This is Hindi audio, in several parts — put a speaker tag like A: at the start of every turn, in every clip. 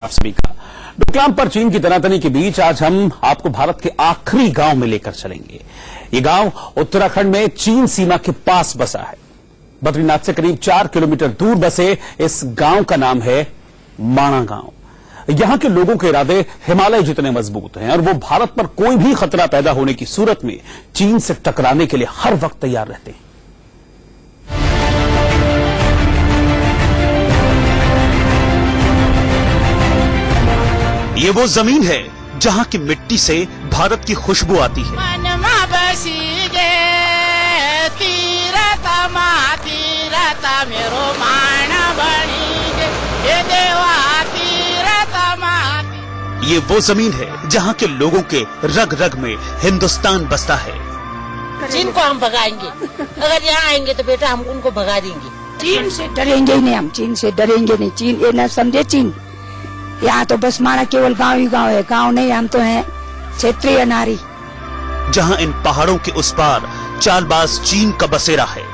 A: आप सभी का डोकलाम पर चीन की तनातनी के बीच आज हम आपको भारत के आखिरी गांव में लेकर चलेंगे। ये गांव उत्तराखंड में चीन सीमा के पास बसा है। बद्रीनाथ से करीब 4 किलोमीटर दूर बसे इस गांव का नाम है माणा गांव। यहां के लोगों के इरादे हिमालय जितने मजबूत हैं और वो भारत पर कोई भी खतरा पैदा होने की सूरत में चीन से टकराने के लिए हर वक्त तैयार रहते हैं। ये वो जमीन है जहां की मिट्टी से भारत की खुशबू आती है। ये वो जमीन है जहां के लोगों के रग रग में हिंदुस्तान बसता है।
B: चीन को हम भगाएंगे, अगर यहाँ आएंगे तो बेटा हम उनको भगा देंगे।
C: चीन से डरेंगे ही नहीं, हम चीन से डरेंगे नहीं। चीन ये न समझे चीन, यहाँ तो बस माना केवल गांव ही गांव है, गांव नहीं, हम तो हैं क्षेत्रीय नारी।
A: जहां इन पहाड़ों के उस पार चालबाज चीन का बसेरा है।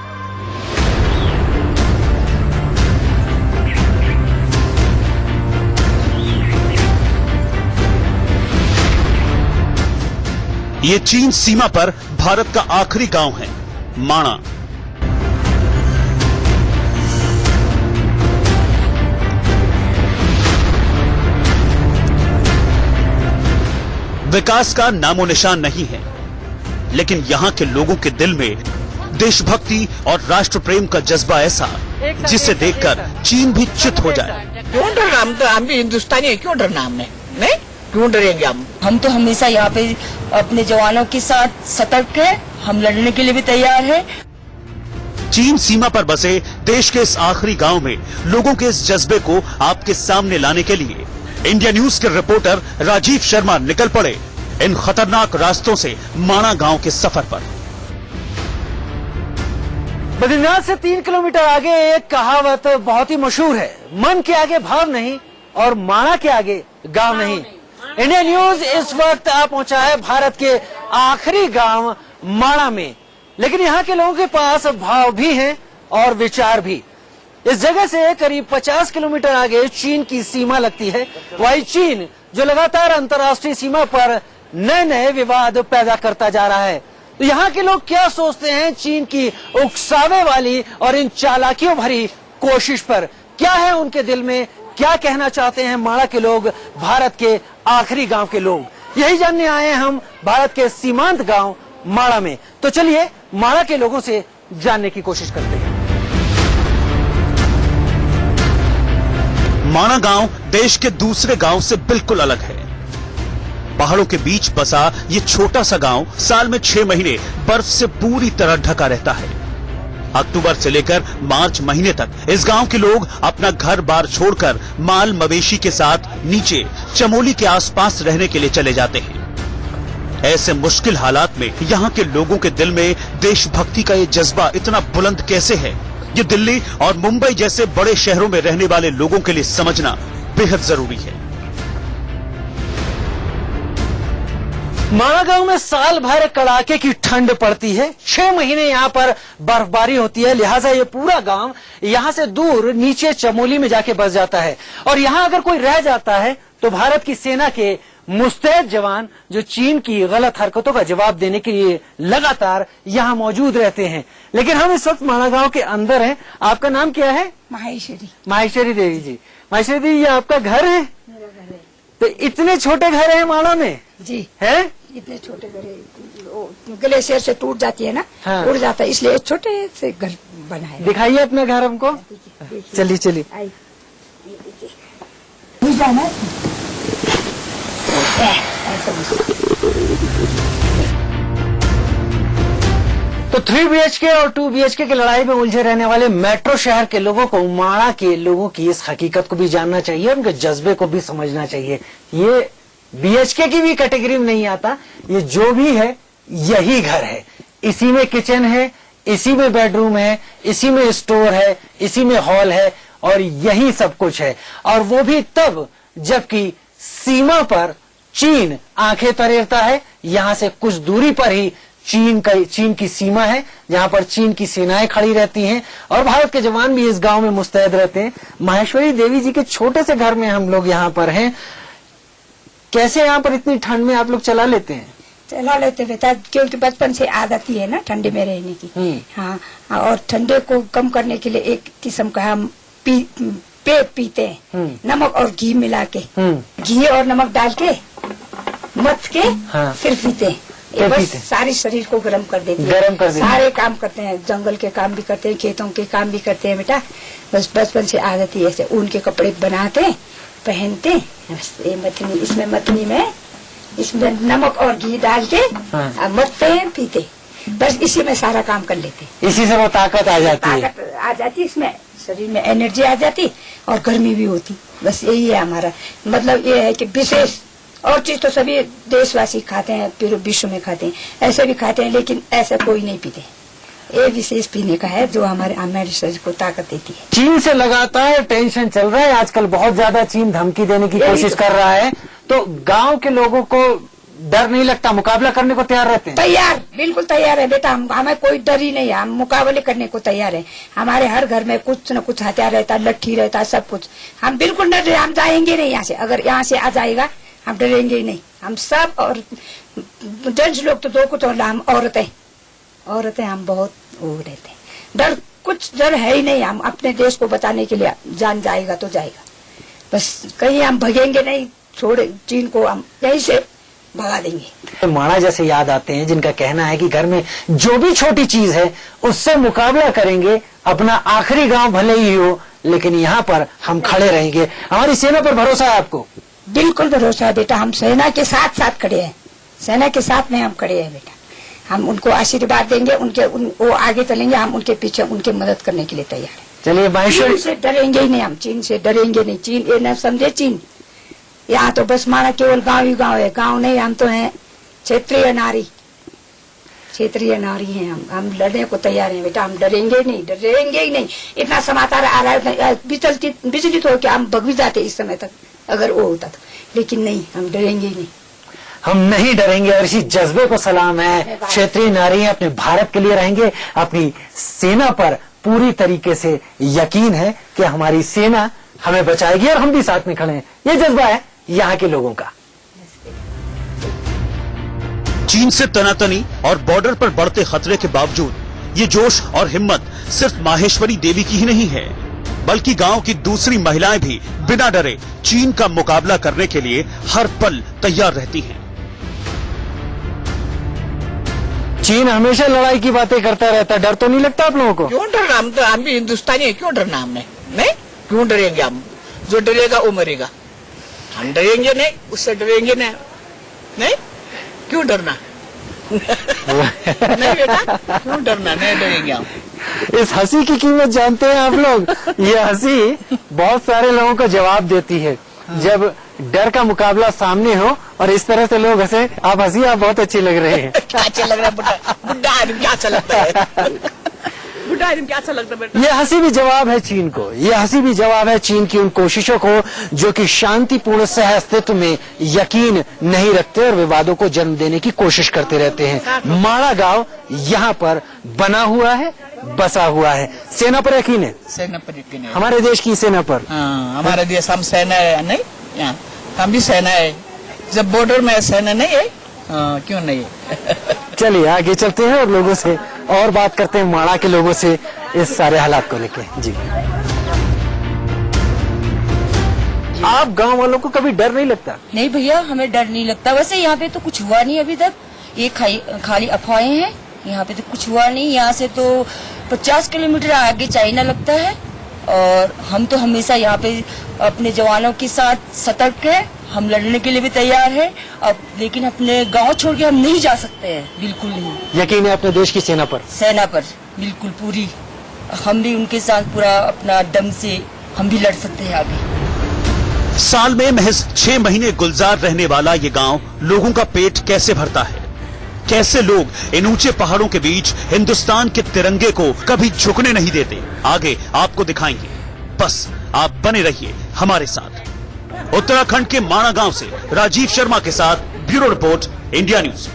A: ये चीन सीमा पर भारत का आखिरी गांव है माणा। विकास का नामो निशान नहीं है, लेकिन यहाँ के लोगों के दिल में देशभक्ति और राष्ट्र प्रेम का जज्बा ऐसा जिसे देखकर चीन भी चित हो जाए।
B: क्यों डरना, हम भी हिंदुस्तानी है, क्यों डरना हमने? नहीं, क्यों डरेंगे हम
C: तो हमेशा यहाँ पे अपने जवानों के साथ सतर्क है, हम लड़ने के लिए भी तैयार है।
A: चीन सीमा पर बसे देश के इस आखिरी गांव में लोगों के इस जज्बे को आपके सामने लाने के लिए इंडिया न्यूज के रिपोर्टर राजीव शर्मा निकल पड़े इन खतरनाक रास्तों से माणा गांव के सफर पर।
D: बद्रीनाथ से 3 किलोमीटर आगे एक कहावत बहुत ही मशहूर है, मन के आगे भाव नहीं और माणा के आगे गांव नहीं। इंडिया न्यूज इस वक्त आ पहुंचा है भारत के आखिरी गांव माणा में, लेकिन यहाँ के लोगों के पास भाव भी हैं और विचार भी। इस जगह से करीब 50 किलोमीटर आगे चीन की सीमा लगती है। वही चीन जो लगातार अंतर्राष्ट्रीय सीमा पर नए नए विवाद पैदा करता जा रहा है। तो यहाँ के लोग क्या सोचते हैं चीन की उकसावे वाली और इन चालाकियों भरी कोशिश पर? क्या है उनके दिल में, क्या कहना चाहते हैं माणा के लोग, भारत के आखिरी गांव के लोग? यही जानने आए हैं हम भारत के सीमांत गांव माणा में। तो चलिए माणा के लोगों से जानने की कोशिश करते हैं।
A: माणा गांव देश के दूसरे गांव से बिल्कुल अलग है। पहाड़ों के बीच बसा ये छोटा सा गांव साल में 6 महीने बर्फ से पूरी तरह ढका रहता है। अक्टूबर से लेकर मार्च महीने तक इस गांव के लोग अपना घर बार छोड़कर माल मवेशी के साथ नीचे चमोली के आसपास रहने के लिए चले जाते हैं। ऐसे मुश्किल हालात में यहाँ के लोगों के दिल में देशभक्ति का ये जज्बा इतना बुलंद कैसे है, ये दिल्ली और मुंबई जैसे बड़े शहरों में रहने वाले लोगों के लिए समझना बेहद जरूरी है।
D: माणा गांव में साल भर कड़ाके की ठंड पड़ती है, 6 महीने यहाँ पर बर्फबारी होती है, लिहाजा ये पूरा गांव यहाँ से दूर नीचे चमोली में जाके बस जाता है। और यहाँ अगर कोई रह जाता है तो भारत की सेना के मुस्तैद जवान जो चीन की गलत हरकतों का जवाब देने के लिए लगातार यहाँ मौजूद रहते हैं। लेकिन हम इस वक्त माणा गांव के अंदर हैं। आपका नाम क्या है?
C: माहेश्वरी।
D: माहेश्वरी देवी जी। माहेश्वरी देवी, ये आपका घर है?
C: मेरा घर है।
D: तो इतने छोटे घर है माणा में?
C: जी
D: है,
C: इतने छोटे घर है, ग्लेशियर से टूट जाती है ना,
D: हाँ।
C: उड़ जाता है, इसलिए छोटे से घर बना है।
D: दिखाइए अपना घर हमको। चलिए चलिए। तो 3 BHK और 2 BHK की लड़ाई में उलझे रहने वाले मेट्रो शहर के लोगों को माणा के लोगों की इस हकीकत को भी जानना चाहिए, उनके जज्बे को भी समझना चाहिए। ये BHK की भी कैटेगरी में नहीं आता, ये जो भी है यही घर है। इसी में किचन है, इसी में बेडरूम है, इसी में स्टोर है, इसी में हॉल है और यही सब कुछ है। और वो भी तब जबकि सीमा पर चीन आंखें तरेरता है। यहां से कुछ दूरी पर ही चीन की सीमा है, जहां पर चीन की सेनाएं खड़ी रहती हैं और भारत के जवान भी इस गांव में मुस्तैद रहते हैं। माहेश्वरी देवी जी के छोटे से घर में हम लोग यहाँ पर हैं। कैसे यहाँ पर इतनी ठंड में आप लोग चला लेते हैं?
C: चला लेते बेटा, क्योंकि बचपन से आदत ही है ना ठंडे में रहने की। हाँ, और ठंडे को कम करने के लिए एक किस्म का हम पीते हैं, नमक और घी मिला के, घी और नमक डाल के मथ के फिर पीते हैं। ये बस सारे शरीर को गर्म कर देते हैं। सारे काम करते हैं, जंगल के काम भी करते हैं, खेतों के काम भी करते हैं बेटा। बस बचपन से आदत ही ऐसे ऊन के कपड़े बनाते हैं, पहनते हैं। बस ये मथनी में इसमें नमक और घी डाल के मथते हैं, पीते। बस इसी में सारा काम कर लेते।
D: इसी से वो ताकत आ जाती है।
C: ताकत आ जाती, इसमें शरीर में एनर्जी आ जाती और गर्मी भी होती। बस यही है हमारा मतलब। ये है कि विशेष और चीज तो सभी देशवासी खाते हैं, फिर विश्व में खाते हैं, ऐसे भी खाते हैं, लेकिन ऐसा कोई नहीं पीते। ये विशेष पीने का है जो हमारे शरीर को ताकत देती है।
D: चीन से लगातार टेंशन चल रहा है आजकल, बहुत ज्यादा चीन धमकी देने की कोशिश कर रहा है, तो गांव के लोगों को डर नहीं लगता? मुकाबला करने को तैयार रहते हैं?
C: तैयार, बिल्कुल तैयार है बेटा। हमें कोई डर ही नहीं है, हम मुकाबले करने को तैयार है। हमारे हर घर में कुछ न कुछ हथियार रहता है, लट्ठी रहता है, सब कुछ। हम बिल्कुल डर, हम जाएंगे नहीं यहाँ से। अगर यहाँ से आ जाएगा हम डरेंगे ही नहीं। हम सब, और जेंट्स लोग तो दो कुछ, और हम औरतें हम बहुत वो रहते हैं। डर, कुछ डर है ही नहीं। हम अपने देश को बचाने के लिए जान जाएगा तो जाएगा, बस कहीं हम भगेंगे नहीं। छोड़े चीन को हम यहीं से भगा देंगे।
D: माणा जैसे याद आते हैं जिनका कहना है कि घर में जो भी छोटी चीज है उससे मुकाबला करेंगे, अपना आखिरी गांव भले ही हो लेकिन यहाँ पर हम खड़े रहेंगे। हमारी सेना पर भरोसा है आपको?
C: बिल्कुल भरोसा है बेटा। हम सेना के साथ साथ खड़े हैं, सेना के साथ में हम खड़े हैं बेटा। हम उनको आशीर्वाद देंगे, वो आगे चलेंगे, हम उनके पीछे उनकी मदद करने के लिए तैयार है।
D: चलिए माहेश्वरी
C: से डरेंगे ही नहीं हम, चीन से डरेंगे नहीं। चीन ये न समझे, चीन यहाँ तो बस माना केवल गांव ही गांव है, गांव नहीं। हम तो हैं क्षेत्रीय नारी, क्षेत्रीय नारी हैं हम लड़ने को तैयार हैं बेटा। हम डरेंगे नहीं, डरेंगे ही नहीं। इतना समाचार आ रहा है, विचलित हो के हम भग भी जाते इस समय तक, अगर वो होता तो। लेकिन नहीं, हम डरेंगे ही नहीं,
D: हम नहीं डरेंगे। और इसी जज्बे को सलाम है। क्षेत्रीय नारी हैं, अपने भारत के लिए रहेंगे। अपनी सेना पर पूरी तरीके से यकीन है कि हमारी सेना हमें बचाएगी और हम भी साथ में खड़े हैं। ये जज्बा है यहाँ के लोगों का।
A: चीन से तनातनी और बॉर्डर पर बढ़ते खतरे के बावजूद ये जोश और हिम्मत सिर्फ माहेश्वरी देवी की ही नहीं है, बल्कि गांव की दूसरी महिलाएं भी बिना डरे चीन का मुकाबला करने के लिए हर पल तैयार रहती हैं।
D: चीन हमेशा लड़ाई की बातें करता रहता है, डर तो नहीं लगता आप लोगों को?
B: क्यों डरना? हम तो, हम भी हिंदुस्तानी है, क्यों डरना हमने? नहीं, क्यों डरेंगे हम? जो डरेगा वो मरेगा। हम डरेंगे नहीं, उससे डरेंगे नहीं, क्यों डरना? नहीं बेटा, क्यों डरना? नहीं डरेंगे हम।
D: इस हंसी की कीमत जानते हैं आप लोग? ये हंसी बहुत सारे लोगों को जवाब देती है। जब डर का मुकाबला सामने हो और इस तरह से लोग हंसे, आप हंसी, आप बहुत अच्छी लग रहे हैं।
B: क्या अच्छा लग रहा है? बुढ़ा आदमी क्या अच्छा लगता है? बुढ़ा आदमी क्या अच्छा लगता है बेटा?
D: ये हंसी भी जवाब है चीन को, ये हंसी भी जवाब है चीन की उन कोशिशों को जो कि शांतिपूर्ण सह अस्तित्व में यकीन नहीं रखते और विवादों को जन्म देने की कोशिश करते रहते हैं। माणा गांव यहाँ पर बना हुआ है, बसा हुआ है। सेना पर यकीन है?
B: सेना पर यकीन है।
D: हमारे देश की सेना पर?
B: हाँ, हमारे देश, हम सेना है नहीं, यहाँ हम भी सेना है। जब बॉर्डर में सेना नहीं है, क्यों नहीं है?
D: चलिए आगे चलते हैं और लोगों से और बात करते हैं, माणा के लोगों से इस सारे हालात को लेके। जी, आप गांव वालों को कभी डर नहीं लगता?
E: नहीं भैया, हमें डर नहीं लगता। वैसे यहाँ पे तो कुछ हुआ नहीं अभी तक, ये खाली अफवाहें हैं। यहाँ पे तो कुछ हुआ नहीं। यहाँ से तो 50 किलोमीटर आगे चाइना लगता है और हम तो हमेशा यहाँ पे अपने जवानों के साथ सतर्क है। हम लड़ने के लिए भी तैयार है अब, लेकिन अपने गांव छोड़ के हम नहीं जा सकते हैं, बिल्कुल नहीं।
D: यकीन है अपने देश की सेना पर?
E: सेना पर बिल्कुल पूरी। हम भी उनके साथ पूरा अपना दम से हम भी लड़ सकते हैं आगे।
A: साल में महज 6 महीने गुलजार रहने वाला ये गांव लोगों का पेट कैसे भरता है? कैसे लोग इन ऊंचे पहाड़ों के बीच हिंदुस्तान के तिरंगे को कभी झुकने नहीं देते, आगे आपको दिखाएंगे। बस आप बने रहिए हमारे साथ। उत्तराखंड के माणा गांव से राजीव शर्मा के साथ ब्यूरो रिपोर्ट, इंडिया न्यूज।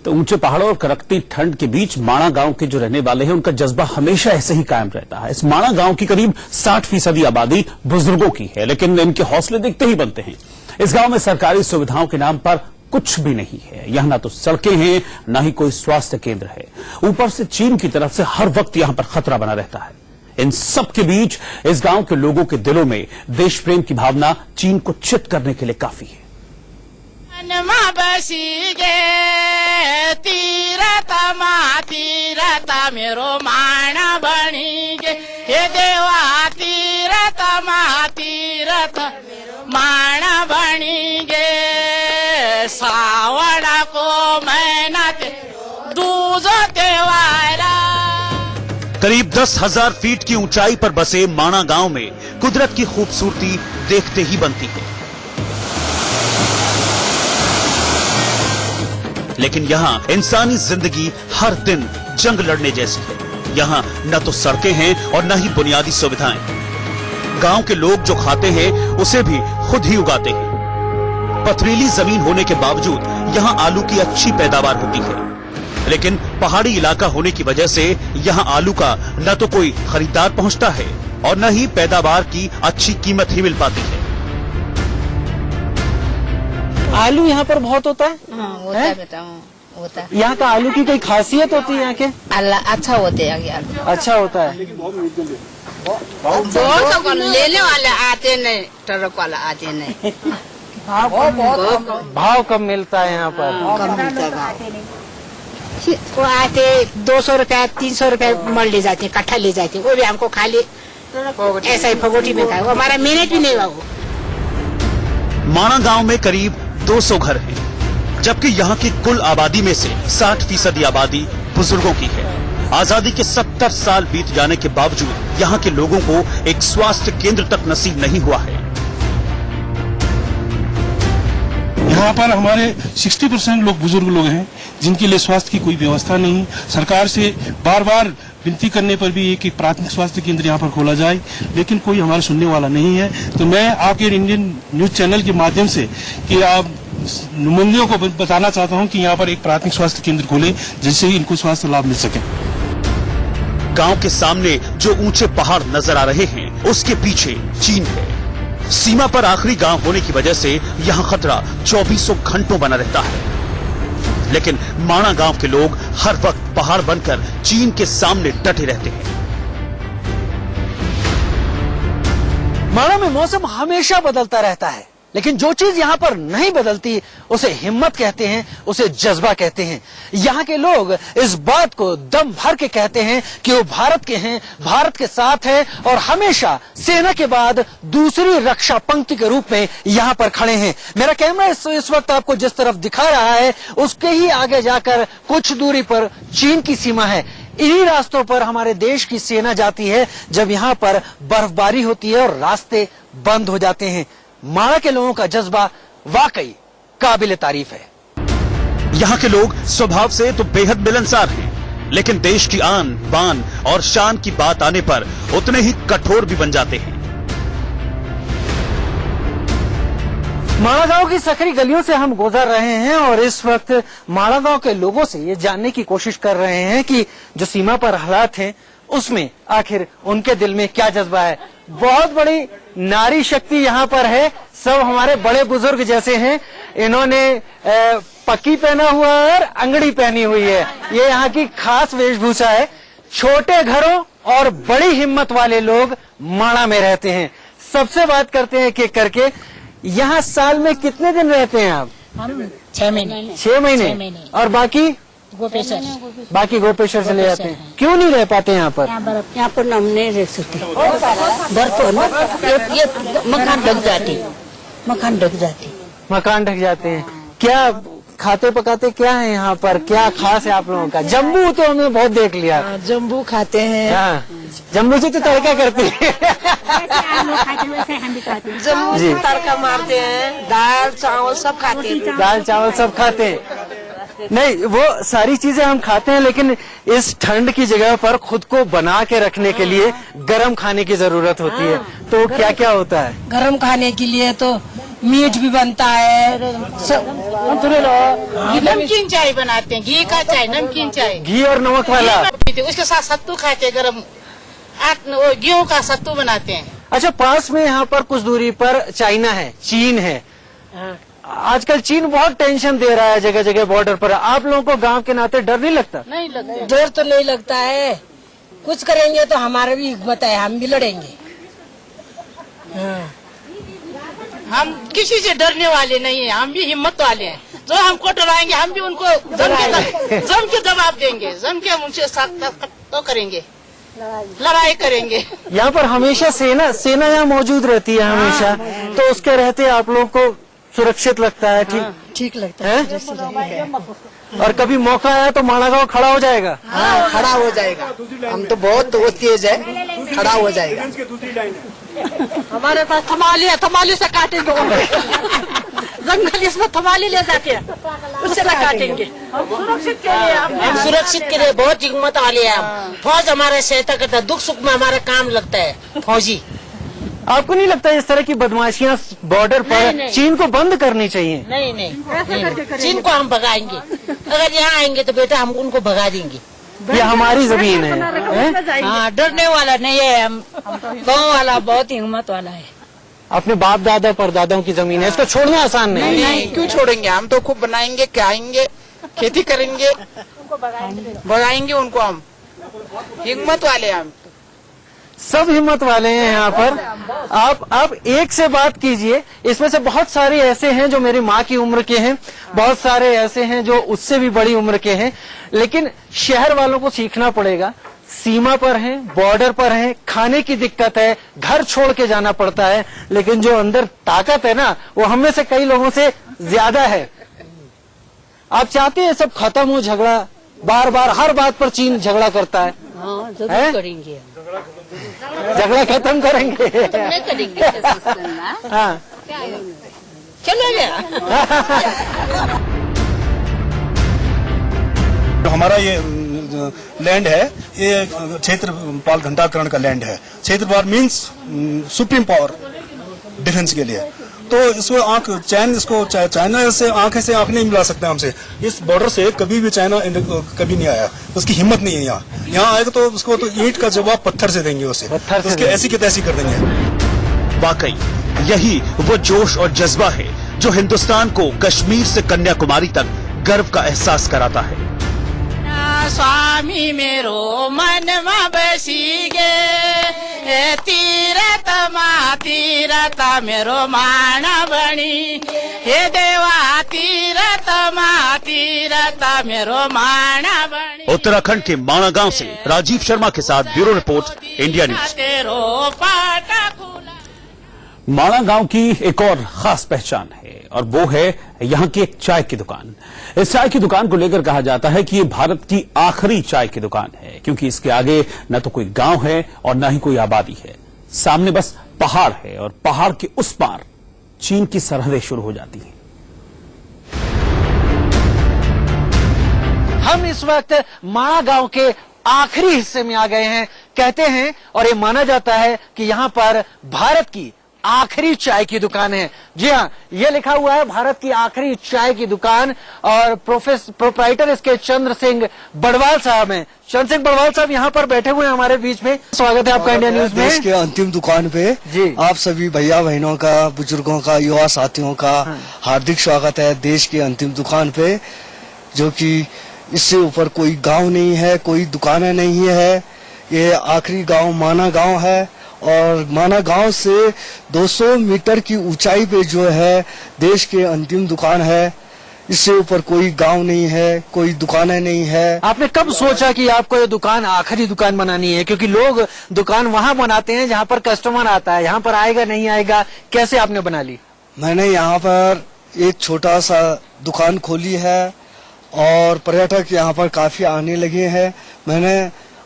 A: तो ऊंचे पहाड़ों और कड़कती ठंड के बीच माणा गांव के जो रहने वाले हैं उनका जज्बा हमेशा ऐसे ही कायम रहता है। इस माणा गांव की करीब 60% आबादी बुजुर्गों की है, लेकिन इनके हौसले दिखते ही बनते हैं। इस गांव में सरकारी सुविधाओं के नाम पर कुछ भी नहीं है। यहां ना तो सड़कें हैं, ना ही कोई स्वास्थ्य केंद्र है। ऊपर से चीन की तरफ से हर वक्त यहां पर खतरा बना रहता है। इन सब के बीच इस गांव के लोगों के दिलों में देश प्रेम की भावना चीन को चित करने के लिए काफी है।
F: तीरथ मेरो माणा बनी गे, हे देवा तीरथ माणा बनी गे, सावण को महीना दूजो त्योहारा।
A: करीब 10,000 फीट की ऊंचाई पर बसे माणा गांव में कुदरत की खूबसूरती देखते ही बनती है, लेकिन यहाँ इंसानी जिंदगी हर दिन जंग लड़ने जैसी है। यहाँ न तो सड़कें हैं और न ही बुनियादी सुविधाएं। गांव के लोग जो खाते हैं उसे भी खुद ही उगाते हैं। पथरीली जमीन होने के बावजूद यहाँ आलू की अच्छी पैदावार होती है, लेकिन पहाड़ी इलाका होने की वजह से यहाँ आलू का न तो कोई खरीदार पहुँचता है और न ही पैदावार की अच्छी कीमत ही मिल पाती है।
D: आलू यहाँ पर बहुत होता है।
G: हाँ, होता है बेटा, होता है।
D: यहाँ का आलू की कोई खासियत होती है यहाँ के?
G: अच्छा होते हैं आलू, अच्छा
D: होता है।
G: बहुत लेने वाले आते नहीं, ट्रक वाला आते नहीं।
D: भाव कम मिलता है यहाँ पर?
G: कम मिलता है। वो आते 200 रुपया 300 रुपया मल ले जाते, कट्ठा ले जाते, वो भी हमको खाली ऐसा ही फगोटी में खाए, वो हमारा मेहनत भी नहीं हुआ। वो
A: माणा गांव में करीब 200 घर हैं, जबकि यहाँ की कुल आबादी में से 60% आबादी बुजुर्गों की है। आजादी के 70 साल बीत जाने के बावजूद यहाँ के लोगों को एक स्वास्थ्य केंद्र तक नसीब नहीं हुआ है।
H: यहाँ पर हमारे 60% लोग बुजुर्ग लोग हैं, जिनके लिए स्वास्थ्य की कोई व्यवस्था नहीं। सरकार से बार बार विनती करने पर भी एक प्राथमिक स्वास्थ्य केंद्र यहाँ पर खोला जाए, लेकिन कोई हमारा सुनने वाला नहीं है। तो मैं आपके इंडियन न्यूज चैनल के माध्यम से कि आप नुमाइंदों को बताना चाहता हूँ कि यहाँ पर एक प्राथमिक स्वास्थ्य केंद्र खोले, जिससे इनको स्वास्थ्य लाभ मिल सके।
A: गांव के सामने जो ऊंचे पहाड़ नजर आ रहे हैं, उसके पीछे चीन है। सीमा पर आखिरी गांव होने की वजह से यहाँ खतरा 24 घंटों बना रहता है, लेकिन माणा गांव के लोग हर वक्त पहाड़ बनकर चीन के सामने डटे रहते हैं।
D: माणा में मौसम हमेशा बदलता रहता है, लेकिन जो चीज यहाँ पर नहीं बदलती उसे हिम्मत कहते हैं, उसे जज्बा कहते हैं। यहाँ के लोग इस बात को दम भर के कहते हैं कि वो भारत के हैं, भारत के साथ हैं और हमेशा सेना के बाद दूसरी रक्षा पंक्ति के रूप में यहाँ पर खड़े हैं। मेरा कैमरा इस वक्त आपको जिस तरफ दिखा रहा है, उसके ही आगे जाकर कुछ दूरी पर चीन की सीमा है। इन्हीं रास्तों पर हमारे देश की सेना जाती है जब यहाँ पर बर्फबारी होती है और रास्ते बंद हो जाते हैं। माणा के लोगों का जज्बा वाकई काबिल तारीफ है।
A: यहाँ के लोग स्वभाव से तो बेहद मिलनसार हैं, लेकिन देश की आन बान और शान की बात आने पर उतने ही कठोर भी बन जाते हैं।
D: माणा गांव की सकरी गलियों से हम गुजर रहे हैं और इस वक्त माणा गांव के लोगों से ये जानने की कोशिश कर रहे हैं कि जो सीमा पर हालात हैं उसमें आखिर उनके दिल में क्या जज्बा है। बहुत बड़ी नारी शक्ति यहाँ पर है, सब हमारे बड़े बुजुर्ग जैसे हैं। इन्होंने पक्की पहना हुआ है और अंगड़ी पहनी हुई है, ये यहाँ की खास वेशभूषा है। छोटे घरों और बड़ी हिम्मत वाले लोग माणा में रहते हैं। सबसे बात करते हैं कि करके यहाँ साल में कितने दिन रहते हैं आप?
G: हम 6 महीने।
D: 6 महीने। और बाकी गोपेश्वर चले जाते हैं। क्यों नहीं रह पाते यहाँ पर?
G: यहाँ पर हम नहीं रह सकते, बर्फ ये मकान ढक जाते,
D: मकान ढक जाते हैं। क्या खाते पकाते क्या है यहाँ पर, क्या खास है आप लोगों का? जम्बू तो हमने बहुत देख लिया।
G: जम्बू खाते हैं।
D: हाँ, जम्बू से तो तड़का करते हैं।
G: जम्बू से तड़का मारते हैं, दाल चावल सब खाते हैं।
D: दाल चावल सब खाते हैं। नहीं, वो सारी चीजें हम खाते हैं, लेकिन इस ठंड की जगह पर खुद को बना के रखने के लिए गर्म खाने की जरूरत होती है। तो क्या क्या होता है?
E: गर्म खाने के लिए तो
G: मीट भी बनता है, नमकीन चाय बनाते हैं, घी का चाय, नमकीन चाय,
D: घी और नमक वाला।
G: उसके साथ सत्तू खाते हैं, गरम गेहूं का सत्तू बनाते हैं।
D: अच्छा, पास में यहाँ पर कुछ दूरी पर चाइना है, चीन है। आजकल चीन बहुत टेंशन दे रहा है जगह जगह बॉर्डर पर। आप लोगों को गांव के नाते डर नहीं लगता?
G: नहीं लगता।
I: डर तो नहीं लगता है, कुछ करेंगे तो हमारा भी हिम्मत है, हम भी लड़ेंगे।
G: हम किसी से डरने वाले नहीं है, हम भी हिम्मत वाले हैं। जो हमको डराएंगे हम भी उनको जम के जवाब देंगे, जम के हम उनसे साथ तो करेंगे, लड़ाई करेंगे।
D: यहाँ पर हमेशा सेना यहाँ मौजूद रहती है हमेशा, तो उसके रहते आप लोगों को सुरक्षित लगता है?
I: ठीक लगता है।
D: और कभी मौका आया तो माड़ागांव खड़ा हो जाएगा?
B: हाँ, खड़ा हो जाएगा। हम तो बहुत तेज है, खड़ा हो जाएगा।
G: हमारे पास थमाली है, थमाली से काटेंगे। जंगल इसमें थमाली ले जाके उससे काटेंगे। हम सुरक्षित के लिए बहुत हिम्मत वाले हैं। हम फौज हमारा सहायता करता है, दुख सुख में हमारा काम लगता है फौजी।
D: आपको नहीं लगता इस तरह की बदमाशियां बॉर्डर पर चीन को बंद करनी चाहिए?
G: नहीं, चीन को हम भगाएंगे। अगर यहाँ आएंगे तो बेटा हम उनको भगा देंगे।
D: ये हमारी जमीन है।
G: हाँ, डरने वाला नहीं है। हम गाँव वाला बहुत हिम्मत वाला है।
D: अपने बाप दादा परदादाओं की जमीन है, इसको छोड़ना आसान नहीं।
B: नहीं, क्यों छोड़ेंगे? हम तो खूब बनाएंगे, खाएंगे, खेती करेंगे, भगाएंगे उनको। हम हिम्मत वाले, हम
D: सब हिम्मत वाले हैं यहाँ पर। आप एक से बात कीजिए। इसमें से बहुत सारे ऐसे हैं जो मेरी माँ की उम्र के हैं, बहुत सारे ऐसे हैं जो उससे भी बड़ी उम्र के हैं। लेकिन शहर वालों को सीखना पड़ेगा। सीमा पर हैं, बॉर्डर पर हैं, खाने की दिक्कत है, घर छोड़ के जाना पड़ता है, लेकिन जो अंदर ताकत है ना, वो हम में से कई लोगों से ज्यादा है। आप चाहते हैं सब खत्म हो झगड़ा? बार बार हर बात पर चीन झगड़ा करता है।
G: हाँ, जरूर करेंगे।
D: झगड़ा खत्म करेंगे।
G: करेंगे।
D: हाँ,
G: चलो गया।
J: जो हमारा ये लैंड है, ये क्षेत्रपाल घंटाकरण का लैंड है। क्षेत्रपाल मीन्स सुप्रीम पावर डिफेंस के लिए। तो इसको चाइना से आंखें से आंख नहीं मिला सकते हमसे। इस बॉर्डर से कभी भी चाइना कभी नहीं आया, उसकी हिम्मत नहीं है। यहाँ आएगा तो उसको तो ईंट का जवाब पत्थर से देंगे, उसे
D: पत्थर से
J: उसके ऐसी की तैसी कर देंगे।
A: वाकई यही वो जोश और जज्बा है जो हिंदुस्तान को कश्मीर से कन्याकुमारी तक गर्व का एहसास कराता है।
F: स्वामी मेरो मन में बसी गे, तीरथ मेरो मान बनी, हे देवा तीरथ मेरो मान बनी।
A: उत्तराखंड के माणा गांव से राजीव शर्मा के साथ ब्यूरो रिपोर्ट, इंडिया न्यूज।
F: तेरो पाटा खुला।
A: माणा गांव की एक और खास पहचान है और वो है यहाँ की एक चाय की दुकान। इस चाय की दुकान को लेकर कहा जाता है कि ये भारत की आखिरी चाय की दुकान है, क्योंकि इसके आगे न तो कोई गांव है और न ही कोई आबादी है। सामने बस पहाड़ है और पहाड़ के उस पार चीन की सरहदें शुरू हो जाती हैं।
D: हम इस वक्त माणा गांव के आखिरी हिस्से में आ गए हैं। कहते हैं और ये माना जाता है कि यहाँ पर भारत की आखिरी चाय की दुकान है। जी हाँ, ये लिखा हुआ है भारत की आखिरी चाय की दुकान। और प्रोप्राइटर इसके चंद्र सिंह बड़वाल साहब हैं। चंद्र सिंह बड़वाल साहब यहाँ पर बैठे हुए हैं हमारे बीच में। स्वागत है आपका इंडिया न्यूज में।
K: देश के अंतिम दुकान पे
D: जी
K: आप सभी भैया बहनों का, बुजुर्गों का, युवा साथियों का हार्दिक स्वागत है देश के अंतिम दुकान पे, जो कि इससे ऊपर कोई गांव नहीं है, कोई दुकानें नहीं है। ये आखिरी गांव माना गांव है और माना गांव से 200 मीटर की ऊंचाई पे जो है देश के अंतिम दुकान है। इससे ऊपर कोई गांव नहीं है, कोई दुकानें नहीं है।
D: आपने कब सोचा कि आपको ये दुकान आखिरी दुकान बनानी है? क्योंकि लोग दुकान वहां बनाते हैं जहां पर कस्टमर आता है, यहाँ पर आएगा नहीं आएगा, कैसे आपने बना ली?
K: मैंने यहाँ पर एक छोटा सा दुकान खोली है और पर्यटक यहाँ पर काफी आने लगे हैं। मैंने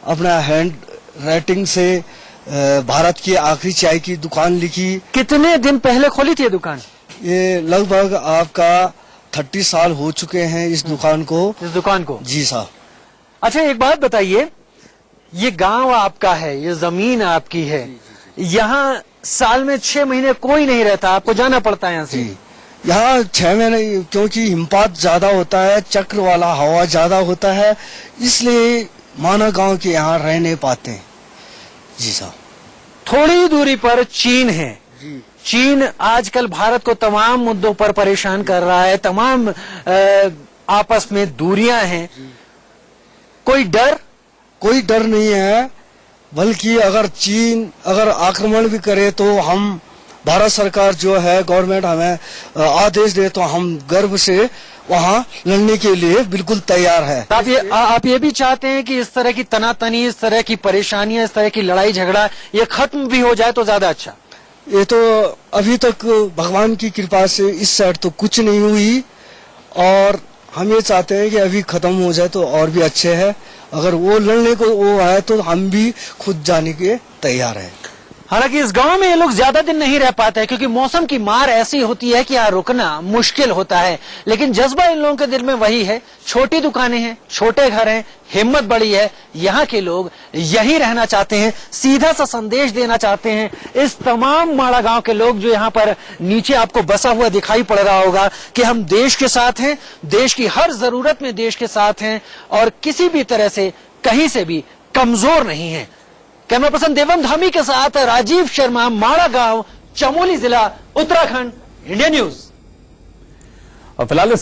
K: अपना हैंड राइटिंग से भारत की आखिरी चाय की दुकान लिखी।
D: कितने दिन पहले खोली थी ये दुकान?
K: ये लगभग आपका 30 साल हो चुके हैं इस दुकान को। जी साहब।
D: अच्छा, एक बात बताइए, ये गांव आपका है, ये जमीन आपकी है, यहाँ साल में 6 महीने कोई नहीं रहता, आपको जाना पड़ता है यहाँ से।
K: यहाँ 6 महीने क्योंकि हिमपात ज्यादा होता है, चक्र वाला हवा ज्यादा होता है, इसलिए माना गांव के यहाँ रह नहीं पाते। जी साहब।
D: थोड़ी दूरी पर चीन है। चीन आजकल भारत को तमाम मुद्दों पर परेशान कर रहा है, तमाम आपस में दूरियां हैं। कोई डर?
K: कोई डर नहीं है, बल्कि अगर चीन अगर आक्रमण भी करे तो हम भारत सरकार जो है गवर्नमेंट हमें आदेश दे तो हम गर्व से वहाँ लड़ने के लिए बिल्कुल तैयार है।
D: आप ये भी चाहते हैं कि इस तरह की तनातनी, इस तरह की परेशानियां, इस तरह की लड़ाई झगड़ा ये खत्म भी हो जाए तो ज्यादा अच्छा?
K: ये तो अभी तक भगवान की कृपा से इस साइड तो कुछ नहीं हुई, और हम ये चाहते हैं कि अभी खत्म हो जाए तो और भी अच्छे है। अगर वो लड़ने को वो है तो हम भी खुद जाने के तैयार हैं।
D: हालांकि इस गांव में ये लोग ज्यादा दिन नहीं रह पाते हैं क्योंकि मौसम की मार ऐसी होती है कि यहाँ रुकना मुश्किल होता है, लेकिन जज्बा इन लोगों के दिल में वही है। छोटी दुकानें हैं, छोटे घर हैं, हिम्मत बड़ी है, यहाँ के लोग यहीं रहना चाहते हैं, सीधा सा संदेश देना चाहते हैं इस तमाम माड़ा गांव के लोग जो यहाँ पर नीचे आपको बसा हुआ दिखाई पड़ रहा होगा कि हम देश के साथ हैं, देश की हर जरूरत में देश के साथ हैं और किसी भी तरह से कहीं से भी कमजोर नहीं है। कैमरा पर्सन देवम धामी के साथ राजीव शर्मा, माड़ा गांव, चमोली जिला, उत्तराखंड, इंडिया न्यूज।
L: और फिलहाल